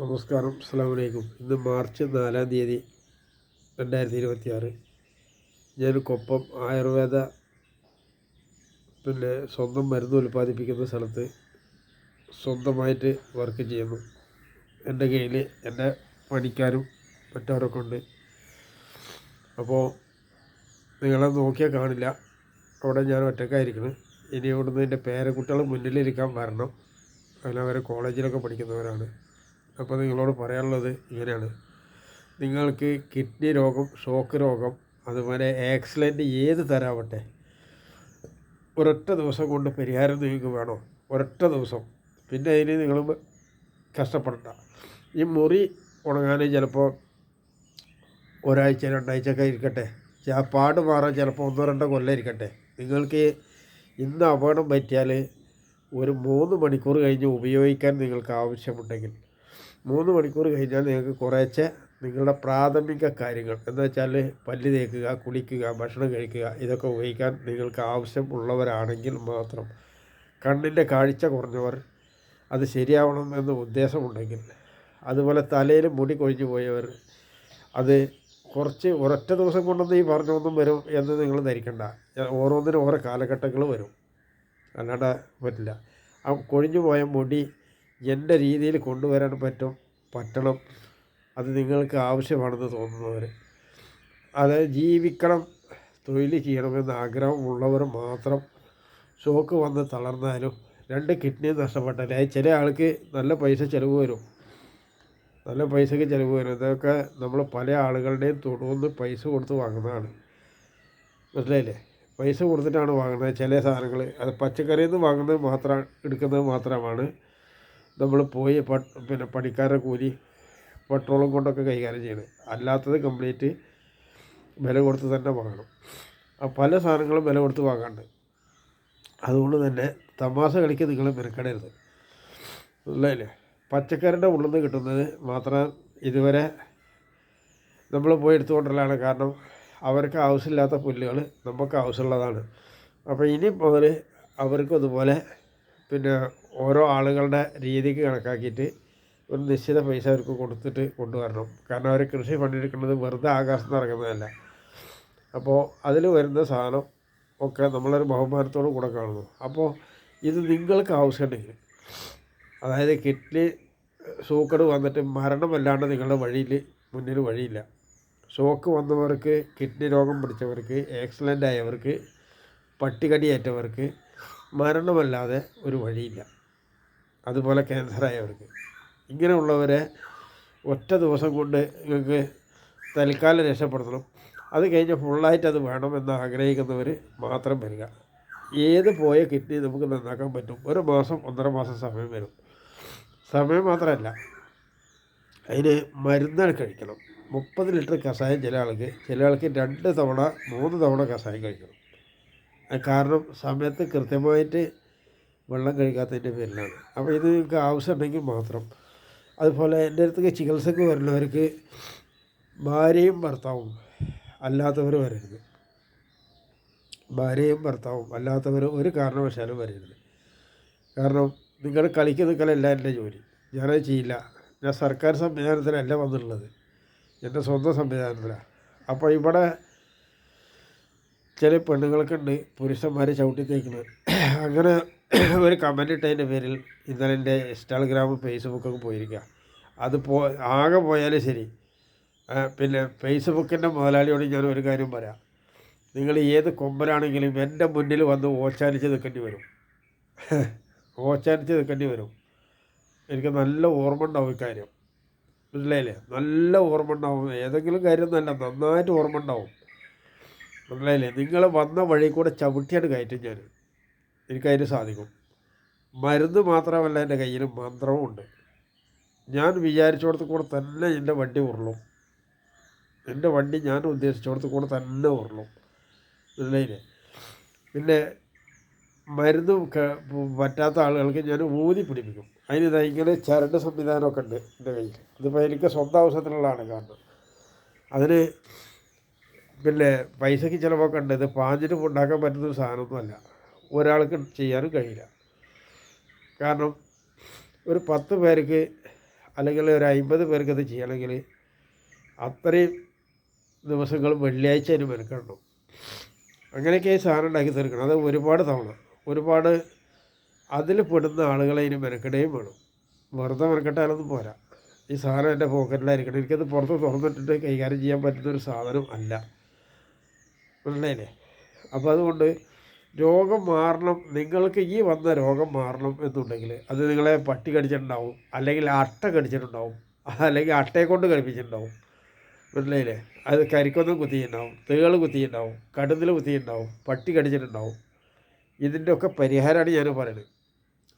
നമസ്കാരം, അസ്സലാമു അലൈക്കും. ഇന്ന് മാർച്ച് 4-ാം തീയതി 2026. ഞാൻ കൊപ്പം ആയുർവേദ സ്വന്തം മരുന്ന് ഉൽപ്പാദിപ്പിക്കുന്ന സ്ഥലത്ത് സ്വന്തമായിട്ട് വർക്ക് ചെയ്യുന്നു. എൻ്റെ കയ്യിൽ എൻ്റെ പണിക്കാരും മറ്റവരൊക്കെ ഉണ്ട്. അപ്പോൾ നിങ്ങളെ നോക്കിയാൽ കാണില്ല, അവിടെ ഞാൻ ഒറ്റക്കായിരിക്കണം. ഇനി ഇവിടുന്ന് എൻ്റെ പേരക്കുട്ടികൾ മുന്നിലിരിക്കാൻ വരണം. അതിലവർ കോളേജിലൊക്കെ പഠിക്കുന്നവരാണ്. അപ്പോൾ നിങ്ങളോട് പറയാനുള്ളത് ഇങ്ങനെയാണ്: നിങ്ങൾക്ക് കിഡ്നി രോഗം, ഷോക്ക് രോഗം, അതുപോലെ ആക്സിഡൻറ്റ് ഏത് തരാവട്ടെ, ഒരൊറ്റ ദിവസം കൊണ്ട് പരിഹാരം നിങ്ങൾക്ക് വേണോ? ഒരൊറ്റ ദിവസം. പിന്നെ അതിന് നിങ്ങൾ കഷ്ടപ്പെടണ്ട. ഈ മുറി ഉണങ്ങാൻ ചിലപ്പോൾ ഒരാഴ്ച 2 ആഴ്ചയൊക്കെ ഇരിക്കട്ടെ, ആ പാട് മാറാൻ ചിലപ്പോൾ 1-2 കൊല്ലം ഇരിക്കട്ടെ. നിങ്ങൾക്ക് ഇന്ന് അപകടം പറ്റിയാൽ ഒരു 3 മണിക്കൂർ കഴിഞ്ഞ് ഉപയോഗിക്കാൻ നിങ്ങൾക്ക് ആവശ്യമുണ്ടെങ്കിൽ 3 മണിക്കൂർ കഴിഞ്ഞാൽ നിങ്ങൾക്ക് കുറേശ്ശെ നിങ്ങളുടെ പ്രാഥമിക കാര്യങ്ങൾ എന്ന് വെച്ചാൽ പല്ല് തേക്കുക, കുളിക്കുക, ഭക്ഷണം കഴിക്കുക, ഇതൊക്കെ ഉപയോഗിക്കാൻ നിങ്ങൾക്ക് ആവശ്യമുള്ളവരാണെങ്കിൽ മാത്രം, കണ്ണിൻ്റെ കാഴ്ച കുറഞ്ഞവർ, അത് ശരിയാവണം എന്ന് ഉദ്ദേശമുണ്ടെങ്കിൽ, അതുപോലെ തലയിൽ മുടി കൊഴിഞ്ഞു പോയവർ, അത് കുറച്ച് ഒരൊറ്റ ദിവസം കൊണ്ടൊന്നും ഈ പറഞ്ഞൊന്നും വരും എന്ന് നിങ്ങൾ ധരിക്കണ്ട. ഓരോന്നിനും ഓരോ കാലഘട്ടങ്ങൾ വരും, അല്ലാണ്ട് പറ്റില്ല. ആ കൊഴിഞ്ഞു പോയ മുടി എൻ്റെ രീതിയിൽ കൊണ്ടുവരാൻ പറ്റണം. അത് നിങ്ങൾക്ക് ആവശ്യമാണെന്ന് തോന്നുന്നവർ, അതായത് ജീവിക്കണം, തൊഴിൽ ചെയ്യണമെന്ന് ആഗ്രഹമുള്ളവർ മാത്രം. ഷോക്ക് വന്ന് തളർന്നാലും 2 കിഡ്നി നഷ്ടപ്പെട്ടാൽ ചില ആൾക്ക് നല്ല പൈസ ചിലവ് വരും, നല്ല പൈസയ്ക്ക് ചിലവ് വരും. ഇതൊക്കെ നമ്മൾ പല ആളുകളുടെയും തൊടുന്ന് പൈസ കൊടുത്ത് വാങ്ങുന്നതാണ്, മനസ്സിലായില്ലേ? പൈസ കൊടുത്തിട്ടാണ് വാങ്ങുന്നത് ചില സാധനങ്ങൾ. അത് പച്ചക്കറിയിൽ നിന്ന് എടുക്കുന്നത് മാത്രമാണ് നമ്മൾ പോയി പണിക്കാരുടെ കൂലി, പെട്രോളും കൊണ്ടൊക്കെ കൈകാര്യം ചെയ്യണം. അല്ലാത്തത് കംപ്ലീറ്റ് വില കൊടുത്ത് തന്നെ വാങ്ങണം. പല സാധനങ്ങളും വില കൊടുത്ത് വാങ്ങാണ്ട്. അതുകൊണ്ട് തന്നെ തമാശ കളിക്ക് നിങ്ങൾ മെനക്കെടരുത്, അല്ലേ? പച്ചക്കറിയുടെ ഉള്ളിൽ നിന്ന് കിട്ടുന്നത് മാത്രം ഇതുവരെ നമ്മൾ പോയി എടുത്തുകൊണ്ടുള്ളതാണ്. കാരണം അവർക്ക് ആവശ്യമില്ലാത്ത പുല്ലുകൾ നമുക്ക് ആവശ്യമുള്ളതാണ്. അപ്പോൾ ഇനി മുതൽ അവർക്കും അതുപോലെ ഓരോ ആളുകളുടെ രീതിക്ക് കണക്കാക്കിയിട്ട് ഒരു നിശ്ചിത പൈസ അവർക്ക് കൊടുത്തിട്ട് കൊണ്ടുവരണം. കാരണം അവർ കൃഷി പണിയെടുക്കുന്നത് വെറുതെ ആകാശത്ത് ഇറങ്ങുന്നതല്ല. അപ്പോൾ അതിൽ വരുന്ന സാധനം ഒക്കെ നമ്മളൊരു ബഹുമാനത്തോടു കൂടെ കാണുന്നു. അപ്പോൾ ഇത് നിങ്ങൾക്ക് ആവശ്യമുണ്ടെങ്കിൽ, അതായത് കിഡ്നി സൂക്കേട് വന്നിട്ട് മരണമല്ലാണ്ട് നിങ്ങളുടെ മുന്നിൽ വഴിയില്ല. ഷോക്ക് വന്നവർക്ക്, കിഡ്നി രോഗം പിടിച്ചവർക്ക്, ആക്സിഡൻ്റ് ആയവർക്ക്, പട്ടികടിയേറ്റവർക്ക് മരണമല്ലാതെ ഒരു വഴിയില്ല. അതുപോലെ ക്യാൻസറായവർക്ക്, ഇങ്ങനെയുള്ളവരെ ഒറ്റ ദിവസം കൊണ്ട് നിങ്ങൾക്ക് തൽക്കാലം രക്ഷപ്പെടുത്തണം. അത് കഴിഞ്ഞ് ഫുള്ളായിട്ട് അത് വേണമെന്ന് ആഗ്രഹിക്കുന്നവർ മാത്രം വരിക. ഏത് പോയ കിഡ്നി നമുക്ക് നന്നാക്കാൻ പറ്റും. 1 മാസം 1.5 മാസം സമയം വരും. സമയം മാത്രമല്ല, അതിന് മരുന്നുകൾ കഴിക്കണം. 30 ലിറ്റർ കഷായം ചില ആൾക്ക് 2 തവണ 3 തവണ കഷായം കഴിക്കണം. കാരണം സമയത്ത് കൃത്യമായിട്ട് വെള്ളം കഴിക്കാത്തതിൻ്റെ പേരിലാണ്. അപ്പോൾ ഇത് നിങ്ങൾക്ക് ആവശ്യമുണ്ടെങ്കിൽ മാത്രം. അതുപോലെ എൻ്റെ അടുത്തേക്ക് ചികിത്സക്ക് വരുന്നവർക്ക് ഭാര്യയും ഭർത്താവും അല്ലാത്തവർ വരരുത്. ഭാര്യയും ഭർത്താവും അല്ലാത്തവർ ഒരു കാരണവശാലും വരരുത്. കാരണം നിങ്ങൾ കളിക്ക് നിൽക്കലല്ല എൻ്റെ ജോലി, ഞാനത് ചെയ്യില്ല. ഞാൻ സർക്കാർ സംവിധാനത്തിലല്ല വന്നിട്ടുള്ളത്, എൻ്റെ സ്വന്തം സംവിധാനത്തിലാണ്. അപ്പോൾ ഇവിടെ ചില പെണ്ണുങ്ങൾക്കുണ്ട് പുരുഷന്മാരെ ചവിട്ടി തേക്കുന്നത്. അങ്ങനെ ഒരു കമൻ്റ് ഇട്ടതിൻ്റെ പേരിൽ ഇന്നലെ എൻ്റെ ഇൻസ്റ്റാഗ്രാമും ഫേസ്ബുക്കൊക്കെ പോയിരിക്കുക. അത് ആകെ പോയാലും ശരി. ഫേസ്ബുക്കിൻ്റെ മുതലാളിയോട് ഞാൻ ഒരു കാര്യം പറയാം: നിങ്ങൾ ഏത് കൊമ്പനാണെങ്കിലും എൻ്റെ മുന്നിൽ വന്ന് ഓച്ചാനിച്ച് നിൽക്കേണ്ടി വരും. ഓച്ചാനിച്ച് നിൽക്കേണ്ടി വരും. എനിക്ക് നല്ല ഓർമ്മ ഉണ്ടാവും ഇക്കാര്യം, മനസ്സിലായില്ലേ? നല്ല ഓർമ്മ ഉണ്ടാവും. ഏതെങ്കിലും കാര്യം നല്ല നന്നായിട്ട് ഓർമ്മ ഉണ്ടാവും, മനസ്സിലായില്ലേ? നിങ്ങൾ വന്ന വഴി കൂടെ ചവിട്ടിയാണ് കയറ്റും ഞാൻ. എനിക്കതിന് സാധിക്കും. മരുന്ന് മാത്രമല്ല, എൻ്റെ കയ്യിൽ മന്ത്രവും ഉണ്ട്. ഞാൻ വിചാരിച്ചിടത്ത് കൂടെ തന്നെ എൻ്റെ വണ്ടി ഉരുളും. എൻ്റെ വണ്ടി ഞാൻ ഉദ്ദേശിച്ചിടത്ത് കൂടെ തന്നെ ഉരുളും, മനസ്സിലായില്ലേ? പിന്നെ മരുന്ന് പറ്റാത്ത ആളുകൾക്ക് ഞാൻ ഊതി പിടിപ്പിക്കും. അതിന് ഇങ്ങനെ ചരട് സംവിധാനമൊക്കെ ഉണ്ട് എൻ്റെ കയ്യിൽ. ഇതിപ്പോൾ എനിക്ക് സ്വന്തം ആവശ്യത്തിനുള്ളതാണ്. കാരണം അതിന് പൈസയ്ക്ക് ചിലവൊക്കെ ഉണ്ട്. ഇത് പാഞ്ഞിട്ട് ഉണ്ടാക്കാൻ പറ്റുന്നൊരു സാധനമൊന്നുമല്ല, ഒരാൾക്ക് ചെയ്യാനും കഴിയില്ല. കാരണം ഒരു 10 പേർക്ക് അല്ലെങ്കിൽ ഒരു 50 പേർക്ക് ഇത് ചെയ്യണമെങ്കിൽ അത്രയും ദിവസങ്ങൾ വെള്ളിയാഴ്ച അതിന് മെനക്കെടണം. അങ്ങനെയൊക്കെ ഈ സാധനം ഉണ്ടാക്കി തീർക്കണം. അത് ഒരുപാട് തവണ ഒരുപാട് അതിൽ പെടുന്ന ആളുകളെ ഇതിന് മെനക്കെടുകയും വേണം. വെറുതെ മെനക്കെട്ടാലൊന്നും പോരാ. ഈ സാധനം എൻ്റെ പോക്കറ്റിലായിരിക്കണം. എനിക്കത് പുറത്ത് തുറന്നിട്ടിട്ട് കൈകാര്യം ചെയ്യാൻ പറ്റുന്നൊരു സാധനം അല്ല. മനസ്സിലായില്ലേ? അപ്പോൾ അതുകൊണ്ട് രോഗം മാറണം, നിങ്ങൾക്ക് ഈ വന്ന രോഗം മാറണം എന്നുണ്ടെങ്കിൽ അത് നിങ്ങളെ പട്ടി കടിച്ചിട്ടുണ്ടാവും, അല്ലെങ്കിൽ അട്ട കടിച്ചിട്ടുണ്ടാവും, അല്ലെങ്കിൽ അട്ടയെ കൊണ്ട് കഴിപ്പിച്ചിട്ടുണ്ടാവും. മനസ്സിലായില്ലേ? അത് കരിക്കൊന്നും കുത്തിയിട്ടുണ്ടാവും, തേൾ കുത്തിയിട്ടുണ്ടാവും, കടുന്നിൽ കുത്തിയിട്ടുണ്ടാവും, പട്ടി കടിച്ചിട്ടുണ്ടാവും. ഇതിൻ്റെ ഒക്കെ പരിഹാരമാണ് ഞാൻ പറയുന്നത്.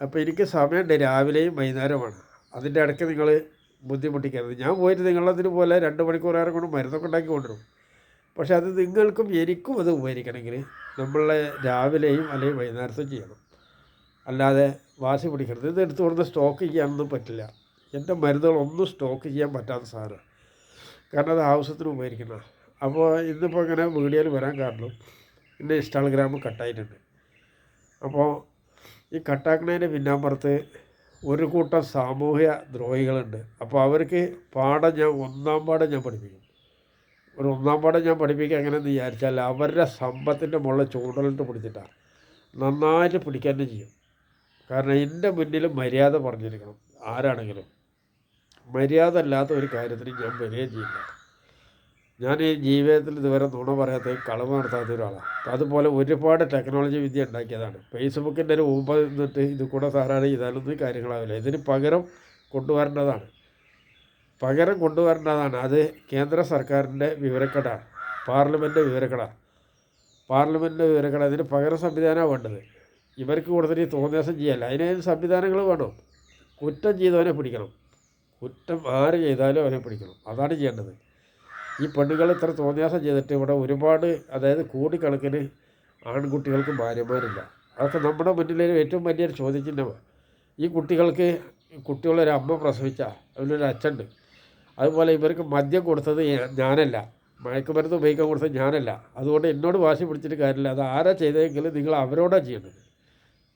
അപ്പോൾ എനിക്ക് സമയമുണ്ട്, രാവിലെയും വൈകുന്നേരമാണ്. അതിൻ്റെ ഇടയ്ക്ക് നിങ്ങൾ ബുദ്ധിമുട്ടിക്കരുത്. ഞാൻ പോയിട്ട് നിങ്ങളതിന് പോലെ 2 മണിക്കൂറേറെ കൊണ്ട് മരുന്നൊക്കെ ഉണ്ടാക്കി കൊണ്ടുവരും. പക്ഷെ അത് നിങ്ങൾക്കും എനിക്കും അത് ഉപകരിക്കണമെങ്കിൽ നമ്മളെ രാവിലെയും അല്ലെങ്കിൽ വൈകുന്നേരത്തും ചെയ്യണം. അല്ലാതെ വാശി പിടിക്കരുത്. ഇത് എടുത്തു കൊടുത്ത് സ്റ്റോക്ക് ചെയ്യാനൊന്നും പറ്റില്ല. എൻ്റെ മരുന്നുകളൊന്നും സ്റ്റോക്ക് ചെയ്യാൻ പറ്റാത്ത സാധനമാണ്. കാരണം അത് ആവശ്യത്തിന് ഉപകരിക്കണം. അപ്പോൾ ഇന്നിപ്പോൾ ഇങ്ങനെ വീഡിയോയിൽ വരാൻ കാരണം എൻ്റെ ഇൻസ്റ്റാഗ്രാം കട്ടായിട്ടുണ്ട്. അപ്പോൾ ഈ കട്ടാക്കുന്നതിൻ്റെ പിന്നാമ്പുറത്ത് ഒരു കൂട്ടം സാമൂഹ്യ ദ്രോഹികളുണ്ട്. അപ്പോൾ അവർക്ക് ഒന്നാം പാഠം ഞാൻ പഠിപ്പിക്കും. ഒരു 1-ാം പാഠം ഞാൻ പഠിപ്പിക്കുക എങ്ങനെയെന്ന് വിചാരിച്ചാൽ അവരുടെ സമ്പത്തിൻ്റെ മുകളിൽ ചൂണ്ടലിട്ട് പിടിച്ചിട്ടാണ് നന്നായിട്ട് പിടിക്കാൻ തന്നെ ചെയ്യും. കാരണം എൻ്റെ മുന്നിൽ മര്യാദ പറഞ്ഞിരിക്കണം. ആരാണെങ്കിലും മര്യാദ അല്ലാത്ത ഒരു കാര്യത്തിന് ഞാൻ വരികയും ചെയ്യില്ല. ഞാൻ ഈ ജീവിതത്തിൽ ഇതുവരെ നുണ പറയാത്ത കളവ് നടത്താത്ത ഒരാളാണ്. അതുപോലെ ഒരുപാട് ടെക്നോളജി വിദ്യ ഉണ്ടാക്കിയതാണ്. ഫേസ്ബുക്കിൻ്റെ ഒരു മുമ്പ് നിന്നിട്ട് ഇത് കൂടെ ധാരാളം ചെയ്താലൊന്നും കാര്യങ്ങളാവില്ല. ഇതിന് പകരം കൊണ്ടുവരേണ്ടതാണ്. അത് കേന്ദ്ര സർക്കാരിൻ്റെ വിവരക്കേടാണ്, പാർലമെൻറ്റ് വിവരക്കേടാണ്. ഇതിന് പകരം സംവിധാനമാണ് വേണ്ടത്. ഇവർക്ക് കൊടുത്തിട്ട് തോന്നിയാസം ചെയ്യല്ല. അതിന് സംവിധാനങ്ങൾ വേണം. കുറ്റം ചെയ്തവനെ പിടിക്കണം. കുറ്റം ആര് ചെയ്താലും അവനെ പിടിക്കണം. അതാണ് ചെയ്യേണ്ടത്. ഈ പെണ്ണുങ്ങൾ ഇത്ര തോന്നിയാസം ചെയ്തിട്ട് ഇവിടെ ഒരുപാട്, അതായത് കോടിക്കണക്കിന് ആൺകുട്ടികൾക്ക് ഭാര്യമാരില്ല. അതൊക്കെ നമ്മുടെ മുന്നിൽ ഏറ്റവും വലിയൊരു ചോദ്യചിഹ്നമാണ്. ഈ കുട്ടികളൊരു അമ്മ പ്രസവിച്ച അതിലൊരു അച്ഛനുണ്ട്. അതുപോലെ ഇവർക്ക് മദ്യം കൊടുത്തത് ഞാനല്ല, മയക്കുമരുന്ന് ഉപയോഗിക്കാൻ കൊടുത്തത് ഞാനല്ല. അതുകൊണ്ട് എന്നോട് വാശി പിടിച്ചിട്ട് കാര്യമില്ല. അത് ആരാ ചെയ്തതെങ്കിൽ നിങ്ങൾ അവരോടാണ് ചെയ്യേണ്ടത്,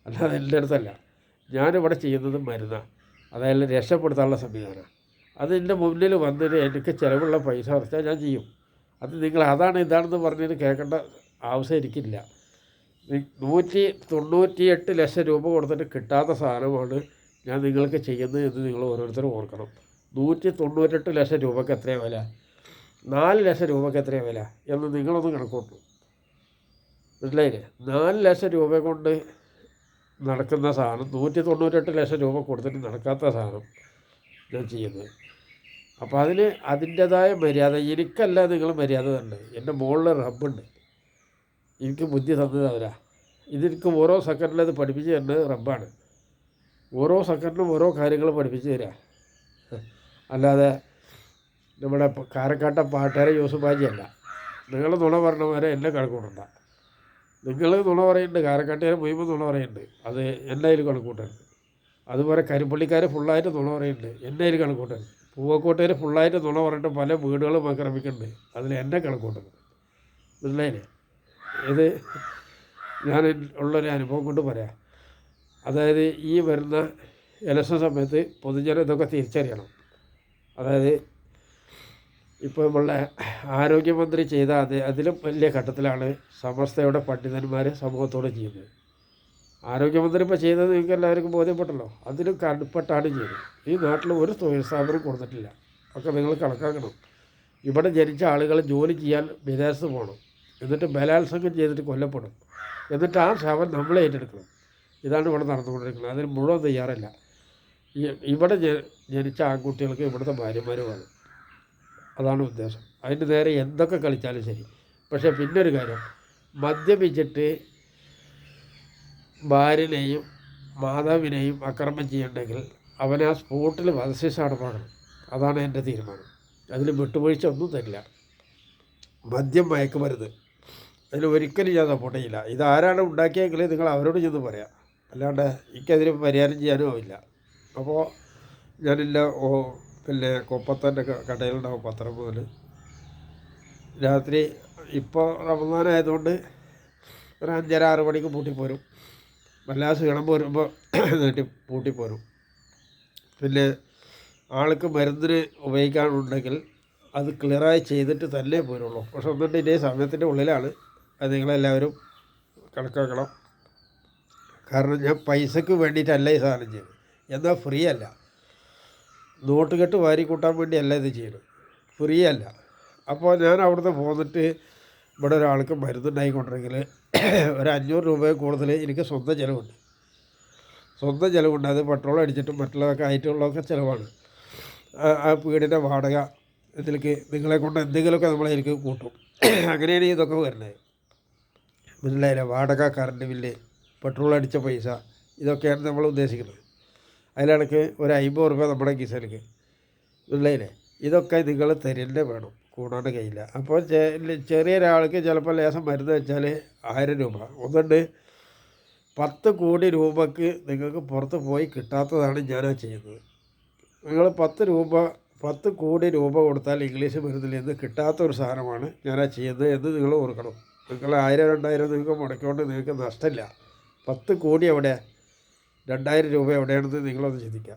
അല്ലാതെ എൻ്റെ അടുത്തല്ല. ഞാനിവിടെ ചെയ്യുന്നത് മരുന്നാണ്, അതായത് രക്ഷപ്പെടുത്താനുള്ള സംവിധാനമാണ്. അത് എൻ്റെ മുന്നിൽ വന്നിട്ട് എനിക്ക് ചിലവുള്ള പൈസ അടച്ചാൽ ഞാൻ ചെയ്യും. അത് നിങ്ങൾ അതാണ് ഇതാണെന്ന് പറഞ്ഞിട്ട് കേൾക്കേണ്ട ആവശ്യം എനിക്കില്ല. 198 ലക്ഷം രൂപ കൊടുത്തിട്ട് കിട്ടാത്ത സാധനമാണ് ഞാൻ നിങ്ങൾക്ക് ചെയ്യുന്നത് എന്ന് നിങ്ങൾ ഓരോരുത്തരും ഓർക്കണം. 198 ലക്ഷം രൂപയ്ക്ക് എത്രയാണ് വില, 4 ലക്ഷം രൂപയ്ക്ക് എത്രയാണ് വില എന്ന് നിങ്ങളൊന്ന് കണക്കൂട്ടും. മനസ്സിലായില്ലേ? 4 ലക്ഷം രൂപ കൊണ്ട് നടക്കുന്ന സാധനം 198 ലക്ഷം രൂപ കൊടുത്തിട്ട് നടക്കാത്ത സാധനം ഞാൻ ചെയ്യുന്നത്. അപ്പോൾ അതിൻ്റേതായ മര്യാദ എനിക്കല്ല, നിങ്ങൾ മര്യാദ തന്നെ. എൻ്റെ മുകളിൽ റബ്ബുണ്ട്, എനിക്ക് ബുദ്ധി തന്നത് അവരാ. ഇതെനിക്ക് ഓരോ സെക്കൻഡിലും അത് പഠിപ്പിച്ച് തരുന്നത് റബ്ബാണ്. ഓരോ സെക്കൻഡിലും ഓരോ കാര്യങ്ങൾ പഠിപ്പിച്ച് തരിക. അല്ലാതെ നമ്മുടെ കാരക്കാട്ട പാട്ടുകാരെ യൂസുഫാജിയല്ല. നിങ്ങൾ നുണ പറഞ്ഞവരെ എന്നെ കണക്കൂട്ടണ്ട. നിങ്ങൾ നുണ പറയുന്നുണ്ട്, കാരക്കാട്ടുകാരെ മുഴുവൻ നുണ പറയുന്നുണ്ട്, അത് എൻ്റെ കയ്യിൽ കണക്കൂട്ടരുത്. അതുപോലെ കരിപ്പള്ളിക്കാർ ഫുള്ളായിട്ട് നുണ പറയുന്നുണ്ട്, എൻ്റെ കയ്യിൽ കണക്കൂട്ടരുത്. പൂവക്കോട്ടുകാർ ഫുള്ളായിട്ട് നുണ പറഞ്ഞിട്ട് പല വീടുകളും ആക്രമിക്കുന്നുണ്ട്, അതിൽ എന്നെ കണക്കൂട്ടരുത്. മനസ്സിലായില്ലേ? ഇത് ഞാൻ ഉള്ളൊരു അനുഭവം കൊണ്ട് പറയാം. അതായത് ഈ വരുന്ന ഇലക്ഷൻ സമയത്ത് പൊതുജനം ഇതൊക്കെ തിരിച്ചറിയണം. അതായത് ഇപ്പോൾ നമ്മളുടെ ആരോഗ്യമന്ത്രി ചെയ്ത അതിലും വലിയ ഘട്ടത്തിലാണ് സമസ്തയുടെ പണ്ഡിതന്മാർ സമൂഹത്തോട് ചെയ്യുന്നത്. ആരോഗ്യമന്ത്രി ഇപ്പോൾ ചെയ്തത് നിങ്ങൾക്ക് എല്ലാവർക്കും ബോധ്യപ്പെട്ടല്ലോ. അതിലും കടുപ്പെട്ടാണ് ചെയ്തത്. ഈ നാട്ടിൽ ഒരു തൊഴിൽ സ്ഥാപനം കൊടുത്തിട്ടില്ല. ഒക്കെ നിങ്ങൾ കണക്കാക്കണം. ഇവിടെ ജനിച്ച ആളുകൾ ജോലി ചെയ്യാൻ വിദേശത്ത് പോകണം, എന്നിട്ട് ബലാത്സംഗം ചെയ്തിട്ട് കൊല്ലപ്പെടും, എന്നിട്ട് ആ ശവം നമ്മളെ ഏറ്റെടുക്കണം. ഇതാണ് ഇവിടെ നടന്നുകൊണ്ടിരിക്കുന്നത്. അതിന് മുഴുവൻ തയ്യാറല്ല. ഇവിടെ ജനിച്ച ആൺകുട്ടികൾക്ക് ഇവിടുത്തെ ഭാര്യമാർ വേണം, അതാണ് ഉദ്ദേശം. അതിന് നേരെ എന്തൊക്കെ കളിച്ചാലും ശരി. പക്ഷേ പിന്നൊരു കാര്യം, മദ്യപിച്ചിട്ട് ഭാര്യനെയും മാതാവിനെയും അക്രമം ചെയ്യണമെങ്കിൽ അവനെ ആ സ്പോട്ടിൽ വധശിക്ഷ നടപ്പാക്കണം. അതാണ് എൻ്റെ തീരുമാനം. അതിൽ വിട്ടുവീഴ്ച ഒന്നും തരില്ല. മദ്യം മയക്കുമരുന്ന് അതിന് ഒരിക്കലും ഞാൻ സപ്പോർട്ട് ചെയ്യില്ല. ഇതാരാണ് ഉണ്ടാക്കിയെങ്കിൽ നിങ്ങൾ അവരോട് ചെന്ന് പറയാം, അല്ലാണ്ട് എനിക്കതിന് പരിഹാരം ചെയ്യാനും ആവില്ല. അപ്പോൾ ഞാനില്ല പിന്നെ കൊപ്പത്തൻ്റെ കടയിലുണ്ടാവും 10 മുതൽ രാത്രി. ഇപ്പോൾ റമദാനായതുകൊണ്ട് ഒരു 5:30-6 മണിക്ക് പൂട്ടിപ്പോരും. വല്ലാതെ ക്ഷീണം പോരുമ്പോൾ നീട്ടി പൂട്ടിപ്പോരും. പിന്നെ ആൾക്ക് മരുന്നിന് ഉപയോഗിക്കാനുണ്ടെങ്കിൽ അത് ക്ലിയറായി ചെയ്തിട്ട് തന്നെ പോരുള്ളൂ. പക്ഷെ ഒന്നുകൊണ്ട് ഇതേ സമയത്തിൻ്റെ ഉള്ളിലാണ്. അത് നിങ്ങളെല്ലാവരും കണക്കാക്കണം. കാരണം ഞാൻ പൈസക്ക് വേണ്ടിയിട്ടല്ല ഈ സാധനം ചെയ്യുന്നത്. എന്നാൽ ഫ്രീ അല്ല, നോട്ട് കെട്ട് വാരി കൂട്ടാൻ വേണ്ടിയല്ല ഇത് ചെയ്യുന്നത്, ഫ്രീ അല്ല. അപ്പോൾ ഞാൻ അവിടുന്ന് പോന്നിട്ട് ഇവിടെ ഒരാൾക്ക് മരുന്നുണ്ടായിക്കൊണ്ടിരിക്കൽ ഒരു 500 രൂപയിൽ കൂടുതൽ എനിക്ക് സ്വന്തം ചിലവുണ്ട്. അത് പെട്രോൾ അടിച്ചിട്ടും മറ്റുള്ളതൊക്കെ ആയിട്ടുള്ളതൊക്കെ ചിലവാണ്. ആ വീടിൻ്റെ വാടക ഇതിലേക്ക് നിങ്ങളെ കൊണ്ട് എന്തെങ്കിലുമൊക്കെ നമ്മളതിലേക്ക് കൂട്ടും. അങ്ങനെയാണ് ഇതൊക്കെ വരുന്നത്. മനസ്സിലായില്ല? വാടക, കറണ്ട് ബില്ല്, പെട്രോൾ അടിച്ച പൈസ, ഇതൊക്കെയാണ് നമ്മൾ ഉദ്ദേശിക്കുന്നത്. അതിലിടയ്ക്ക് ഒരു 50 രൂപ നമ്മുടെ കിസലേക്ക്, മനസ്സിലായില്ലേ? ഇതൊക്കെ നിങ്ങൾ തരുന്നേ വേണം, കൂടാണ്ട് കഴിയില്ല. അപ്പോൾ ചെറിയൊരാൾക്ക് ചിലപ്പോൾ ലേശം മരുന്ന് വെച്ചാൽ 1000 രൂപ. ഒന്നുണ്ട് 10 കോടി രൂപക്ക് നിങ്ങൾക്ക് പുറത്ത് പോയി കിട്ടാത്തതാണ് ഞാനാ ചെയ്യുന്നത്. നിങ്ങൾ 10 കോടി രൂപ കൊടുത്താൽ ഇംഗ്ലീഷ് മരുന്നിൽ നിന്ന് കിട്ടാത്തൊരു സാധനമാണ് ഞാനാ ചെയ്യുന്നത് എന്ന് നിങ്ങൾ ഓർക്കണം. നിങ്ങൾ 1000 2000 നിങ്ങൾക്ക് മുടക്കിക്കൊണ്ട് നിങ്ങൾക്ക് നഷ്ടമില്ല. 10 കോടി എവിടെ, 2000 രൂപ എവിടെയാണെന്ന് നിങ്ങളൊന്ന് ചിന്തിക്കുക.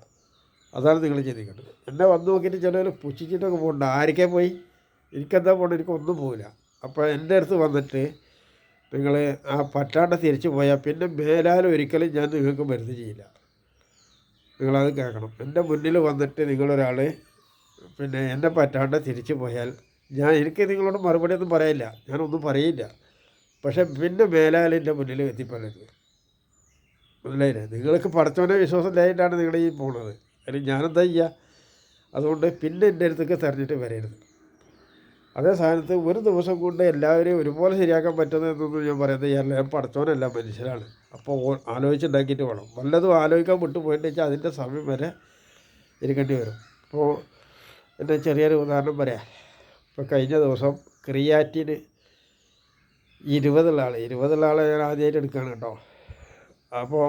അതാണ് നിങ്ങൾ ചിന്തിക്കേണ്ടത്. എന്നെ വന്ന് നോക്കിയിട്ട് ചിലർ പുച്ഛിച്ചിട്ടൊക്കെ പോകണ്ട. ആർക്കേ പോയി, എനിക്കെന്താ പോകണം, എനിക്കൊന്നും പോകില്ല. അപ്പോൾ എൻ്റെ അടുത്ത് വന്നിട്ട് നിങ്ങൾ ആ പറ്റാണ്ട് തിരിച്ചു പോയാൽ പിന്നെ മേലാലും ഒരിക്കലും ഞാൻ നിങ്ങൾക്ക് മരുന്ന് ചെയ്യില്ല. നിങ്ങളത് കേൾക്കണം. എൻ്റെ മുന്നിൽ വന്നിട്ട് നിങ്ങളൊരാൾ പിന്നെ എന്നെ പറ്റാണ്ട് തിരിച്ചു പോയാൽ എനിക്ക് നിങ്ങളോട് മറുപടി ഒന്നും പറയില്ല, ഞാനൊന്നും പറയില്ല. പക്ഷെ പിന്നെ മേലാലിൻ്റെ മുന്നിൽ എത്തിപ്പറരുത്. മനസ്സിലായില്ലേ? നിങ്ങൾക്ക് പഠിച്ചവനെ വിശ്വാസം ഇല്ലായിട്ടാണ് നിങ്ങൾ ഈ പോണത്. അല്ലെങ്കിൽ ഞാനെന്താ ചെയ്യുക? അതുകൊണ്ട് പിന്നെ എൻ്റെ അടുത്തേക്ക് തെരഞ്ഞിട്ട് വരരുത്. അതേ സ്ഥാനത്ത് ഒരു ദിവസം കൊണ്ട് എല്ലാവരെയും ഒരുപോലെ ശരിയാക്കാൻ പറ്റുന്നതെന്നൊന്നും ഞാൻ പറയുന്നത് ഞാൻ പഠിച്ചവനല്ല, മനുഷ്യരാണ്. അപ്പോൾ ആലോചിച്ചുണ്ടാക്കിയിട്ട് വേണം. വല്ലതും ആലോചിക്കാൻ വിട്ടുപോയിട്ട് വെച്ചാൽ അതിൻ്റെ സമയം വരെ ഇരിക്കേണ്ടി വരും. ഇപ്പോൾ എൻ്റെ ചെറിയൊരു ഉദാഹരണം പറയാം. ഇപ്പോൾ കഴിഞ്ഞ ദിവസം ക്രിയാറ്റിന് 20 ആളെ ഞാൻ ആദ്യമായിട്ട് എടുക്കുകയാണ് കേട്ടോ. അപ്പോൾ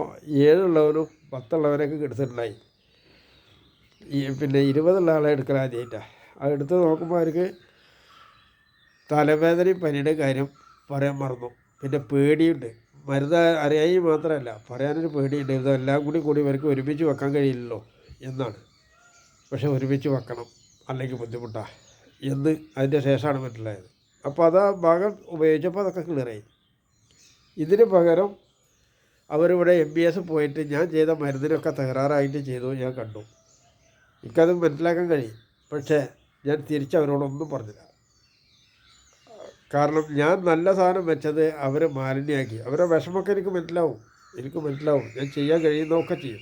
7 ഉള്ളവനും 10 ഉള്ളവനൊക്കെ എടുത്തിട്ടുണ്ടായി. പിന്നെ 20 ആളെ എടുക്കൽ ആദ്യമായിട്ടാണ്. അത് എടുത്ത് നോക്കുമ്പോൾ അവർക്ക് തലവേദനയും പനിയുടെ കാര്യം പറയാൻ മറന്നു. പിന്നെ പേടിയുണ്ട്, മരുന്ന് അറിയായി മാത്രമല്ല പറയാനൊരു പേടിയുണ്ട്. ഇതെല്ലാം കൂടി ഇവർക്ക് ഒരുമിച്ച് വെക്കാൻ കഴിയില്ലല്ലോ എന്നാണ്. പക്ഷെ ഒരുമിച്ച് വെക്കണം, അല്ലെങ്കിൽ ബുദ്ധിമുട്ടാണ് എന്ന് അതിൻ്റെ ശേഷമാണ് മനസ്സിലായത്. അപ്പോൾ അത് ആ ഭാഗം ഉപയോഗിച്ചപ്പോൾ അതൊക്കെ ക്ലിയറായി. ഇതിന് പകരം അവരിവിടെ MBS പോയിട്ട് ഞാൻ ചെയ്ത മരുന്നിനൊക്കെ തകരാറായിട്ട് ചെയ്തു ഞാൻ കണ്ടു. എനിക്കത് മനസ്സിലാക്കാൻ കഴിയും. പക്ഷേ ഞാൻ തിരിച്ചവരോടൊന്നും പറഞ്ഞില്ല. കാരണം ഞാൻ നല്ല സാധനം വെച്ചത് അവർ മാലിന്യമാക്കി. അവരുടെ വിഷമമൊക്കെ എനിക്ക് മനസ്സിലാവും. ഞാൻ ചെയ്യാൻ കഴിയുന്നതൊക്കെ ചെയ്യും.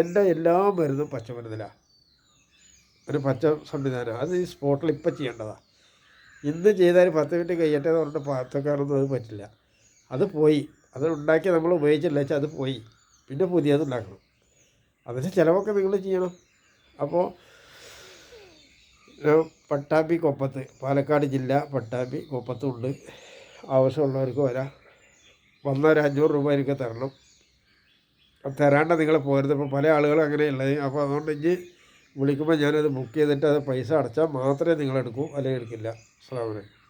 എൻ്റെ എല്ലാ മരുന്നും പച്ചമരുന്നിലാണ്, ഒരു പച്ച സംവിധാനം. അത് ഈ സ്പോട്ടിൽ ഇപ്പം ചെയ്യേണ്ടതാണ്. ഇന്ന് ചെയ്താൽ 10 മിനിറ്റ് കഴിയട്ടെ എന്ന് പറഞ്ഞിട്ട് പാത്രക്കാരൊന്നും അത് പറ്റില്ല. അത് പോയി, അത് ഉണ്ടാക്കി നമ്മൾ ഉപയോഗിച്ചില്ല വെച്ചാൽ അത് പോയി. പിന്നെ പുതിയത് ഉണ്ടാക്കണം. അതിന് ചിലവൊക്കെ നിങ്ങൾ ചെയ്യണം. അപ്പോൾ പട്ടാമ്പി കൊപ്പത്ത്, പാലക്കാട് ജില്ല പട്ടാമ്പി കൊപ്പത്തുണ്ട്. ആവശ്യമുള്ളവർക്ക് വരാം. വന്നൊരു 500 രൂപ എനിക്ക് തരണം. തരാണ്ട നിങ്ങൾ പോരുത്. ഇപ്പോൾ പല ആളുകളും അങ്ങനെയുള്ളത്. അപ്പോൾ അതുകൊണ്ട് ഇനി വിളിക്കുമ്പോൾ ഞാനത് ബുക്ക് ചെയ്തിട്ട് അത് പൈസ അടച്ചാൽ മാത്രമേ നിങ്ങളെടുക്കൂ, അല്ലെങ്കിൽ എടുക്കില്ല. അസ്സലാമു അലൈക്കും.